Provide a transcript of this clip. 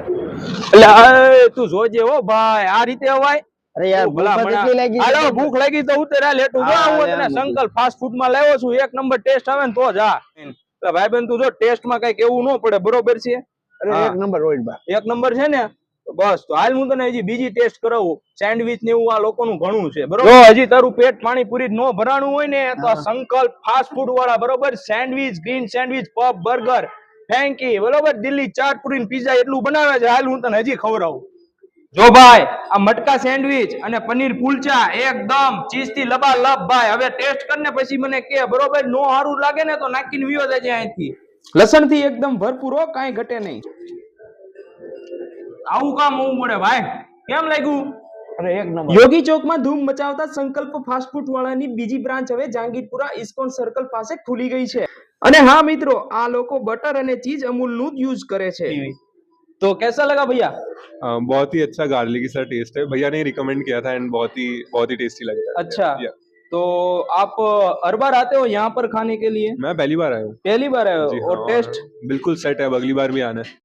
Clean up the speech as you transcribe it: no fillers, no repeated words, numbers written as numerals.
એટલે તું જોજે હો ભાઈ, આ રીતે અવાય. અરે યાર ભૂખ લાગી તો ઉતર લેટ હું તને સંકલ્પ ફાસ્ટ ફૂડ માં લાવ્યો છું, એક નંબર ટેસ્ટ આવે ને તો જ આ ભાઈ બેન તું જો ટેસ્ટ માં કઈ કેવું ન પડે, બરોબર છે? અરે એક નંબર રોહિતભાઈ, એક નંબર છે ને, બસ તો હાલ હું તને હજી બીજી ટેસ્ટ કરાવું. સેન્ડવિચ ને એવું આ લોકોનું ઘણું છે, બરોબર? જો હજી તારું પેટ પાણીપુરી નો ભરાણું હોય ને તો સંકલ્પ ફાસ્ટ ફૂડ વાળા, બરોબર, sandwich, green sandwich, puff, burger, frankie, બરોબર, દિલ્હી ચાટ પૂરી પીઝા એટલું બનાવે છે. હાલ હું તને હજી ખવડાવું. જો ભાઈ, આ મટકા સેન્ડવિચ અને પનીર કુલચા એકદમ ચીઝ થી લબાલબ ભાઈ. હવે ટેસ્ટ કરને પછી મને કે, બરોબર? નો સારું લાગે ને તો નાખીને વિયો જાય અહીંથી. લસણ થી એકદમ ભરપૂર હો, કાંઈ ઘટે નહીં. આવું કામ હોવું પડે ભાઈ. કેમ લાગ્યું? અરે એક નંબર. યોગી ચોકમાં ધૂમ મચાવતા સંકલ્પ ફાસ્ટ ફૂડ વાળાની બીજી બ્રાન્ચ હવે જહાંગીરપુરા ઇસ્કોન સર્કલ પાસે ખુલી ગઈ છે. અને હા મિત્રો, આ લોકો બટર અને ચીઝ અમૂલનું જ યુઝ કરે છે. तो कैसा लगा भैया? बहुत ही अच्छा गार्लिक सा टेस्ट है, भैया ने रिकमेंड किया था एंड बहुत ही टेस्टी लग रहा है। अच्छा, तो आप हर बार आते हो यहाँ पर खाने के लिए? मैं पहली बार आया हूँ। पहली बार आए हो? और टेस्ट बिल्कुल सेट है, अब अगली बार भी आना है।